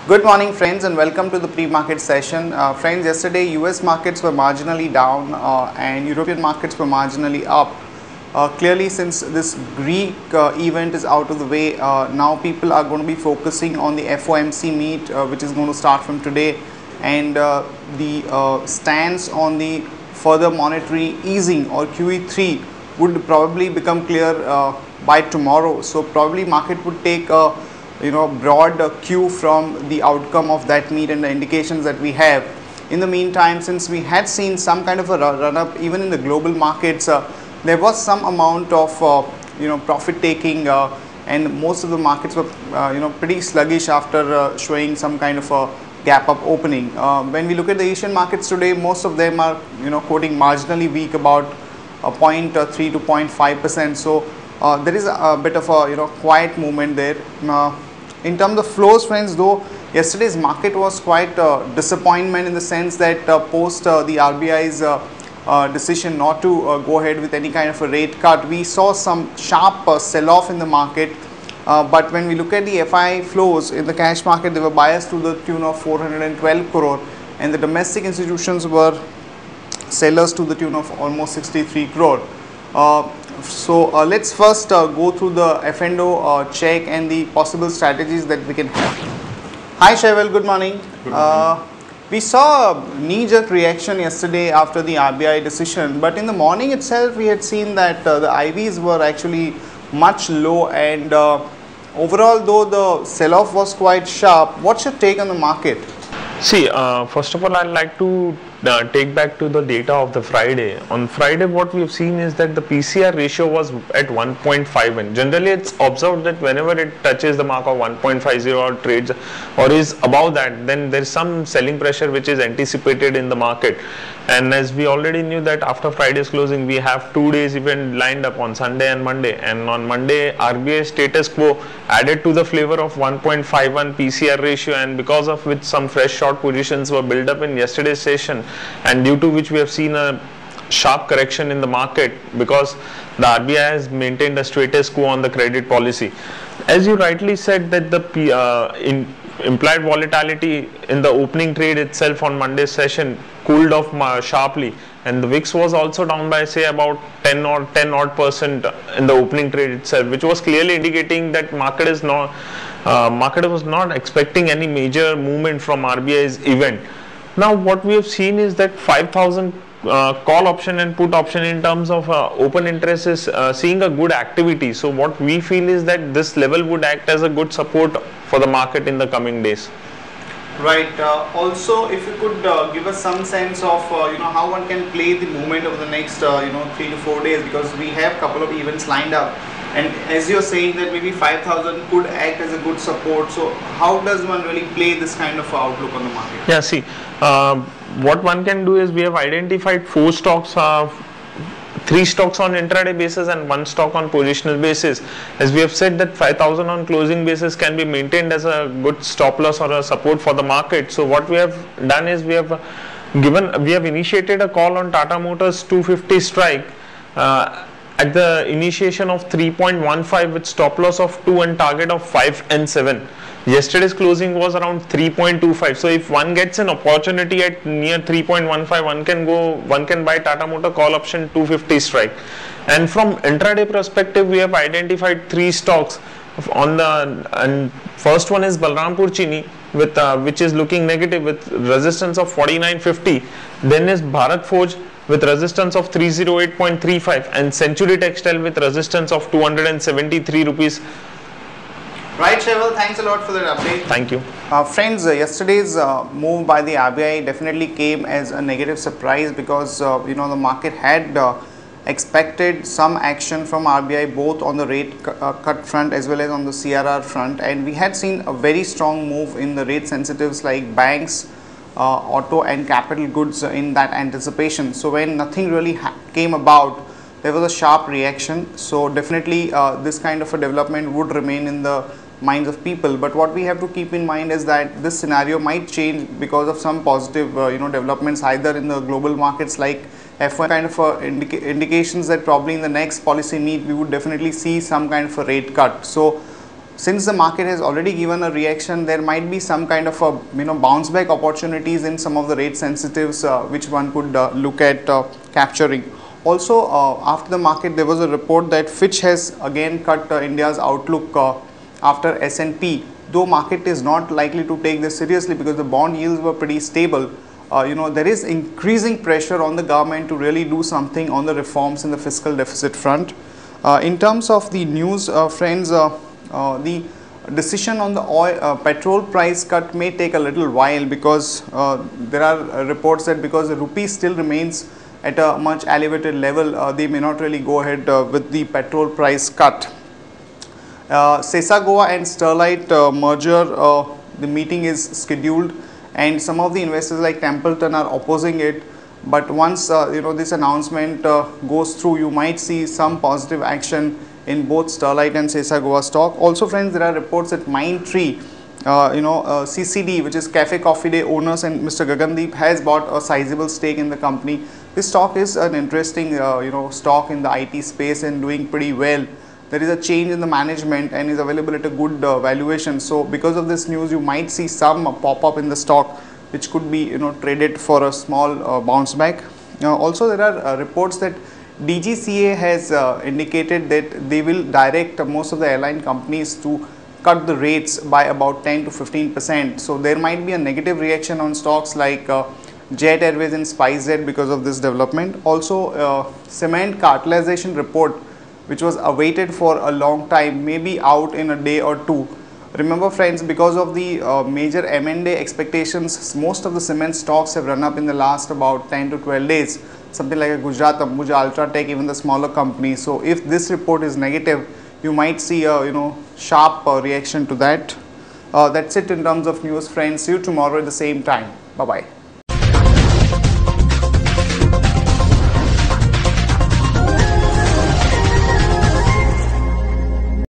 Good morning friends and welcome to the pre-market session. Friends, yesterday US markets were marginally down and European markets were marginally up. Clearly, since this Greek event is out of the way, now people are going to be focusing on the FOMC meet which is going to start from today, and the stance on the further monetary easing or QE3 would probably become clear by tomorrow. So probably market would take a broad cue from the outcome of that meet and the indications that we have. In the meantime, since we had seen some kind of a run up even in the global markets, there was some amount of profit taking and most of the markets were pretty sluggish after showing some kind of a gap up opening. When we look at the Asian markets today, most of them are quoting marginally weak, about 0.3 to 0.5%. So there is a bit of a quiet movement there. In terms of flows, friends, though yesterday's market was quite disappointment in the sense that post the RBI's decision not to go ahead with any kind of a rate cut, we saw some sharp sell-off in the market. But when we look at the FI flows in the cash market, they were biased to the tune of 412 crore, and the domestic institutions were sellers to the tune of almost 63 crore. So let's first go through the F&O check and the possible strategies that we can have. Hi Shaival, good morning. Good morning. We saw a knee-jerk reaction yesterday after the RBI decision, but in the morning itself we had seen that the IVs were actually much low, and overall though the sell-off was quite sharp. What's your take on the market? See, first of all, I'd like to take back to the data of the Friday. On Friday, what we've seen is that the PCR ratio was at 1.5, and generally it's observed that whenever it touches the mark of 1.50 or trades or is above that, then there's some selling pressure which is anticipated in the market. And as we already knew that after Friday's closing, we have 2 days event lined up on Sunday and Monday. And on Monday, RBI status quo added to the flavor of 1.51 PCR ratio, and because of which some fresh short positions were built up in yesterday's session, and due to which we have seen a sharp correction in the market because the RBI has maintained a status quo on the credit policy. As you rightly said that the implied volatility in the opening trade itself on Monday's session cooled off sharply, and the VIX was also down by say about 10 odd percent in the opening trade itself, which was clearly indicating that market was not expecting any major movement from RBI's event. Now what we have seen is that 5,000 call option and put option in terms of open interest is seeing a good activity. So what we feel is that this level would act as a good support for the market in the coming days. Right. Also, if you could give us some sense of how one can play the movement over the next 3 to 4 days, because we have a couple of events lined up, and as you're saying that maybe 5,000 could act as a good support. So how does one really play this kind of outlook on the market? Yeah, see, what one can do is we have identified 4 stocks, 3 stocks on intraday basis and 1 stock on positional basis. As we have said that 5,000 on closing basis can be maintained as a good stop loss or a support for the market. So what we have done is we have initiated a call on Tata Motors 250 strike at the initiation of 3.15 with stop loss of 2 and target of 5 and 7. Yesterday's closing was around 3.25. So if one gets an opportunity at near 3.15, one can buy Tata Motor call option 250 strike. And from intraday perspective, we have identified 3 stocks. And first one is Balrampur Chini, with which is looking negative with resistance of 49.50. Then is Bharat Forge with resistance of 308.35, and Century Textile with resistance of 273 rupees. Right, Shaival, thanks a lot for that update. Thank you. Friends, yesterday's move by the RBI definitely came as a negative surprise, because the market had expected some action from RBI both on the rate cut front as well as on the CRR front, and we had seen a very strong move in the rate sensitives like banks, auto and capital goods in that anticipation. So when nothing really came about, there was a sharp reaction. So definitely this kind of a development would remain in the minds of people, but what we have to keep in mind is that this scenario might change because of some positive developments either in the global markets like F1 kind of indications that probably in the next policy meet we would definitely see some kind of a rate cut. So since the market has already given a reaction, there might be some kind of a bounce back opportunities in some of the rate sensitives which one could look at capturing. Also, after the market, there was a report that Fitch has again cut India's outlook after S&P. Though market is not likely to take this seriously because the bond yields were pretty stable. There is increasing pressure on the government to really do something on the reforms in the fiscal deficit front. In terms of the news, friends, the decision on the oil petrol price cut may take a little while because there are reports that because the rupee still remains at a much elevated level, they may not really go ahead with the petrol price cut. Sesagoa and Sterlite merger, the meeting is scheduled, and some of the investors like Templeton are opposing it. But once this announcement goes through, you might see some positive action in both Sterlite and Sesagoa stock. Also, friends, there are reports that Mindtree, CCD, which is Cafe Coffee Day owners, and Mr. Gagandeep has bought a sizable stake in the company. This stock is an interesting stock in the IT space and doing pretty well. There is a change in the management and is available at a good valuation. So because of this news, you might see some pop up in the stock, which could be traded for a small bounce back. Also, there are reports that DGCA has indicated that they will direct most of the airline companies to cut the rates by about 10 to 15%. So there might be a negative reaction on stocks like Jet Airways and SpiceJet because of this development. Also, cement cartelization report, which was awaited for a long time, may be out in a day or two. Remember, friends, because of the major M&A expectations, most of the cement stocks have run up in the last about 10 to 12 days. Something like a Gujarat Ambuja, Ultratech, even the smaller companies. So if this report is negative, you might see a sharp reaction to that. That's it in terms of news, friends. See you tomorrow at the same time. Bye bye.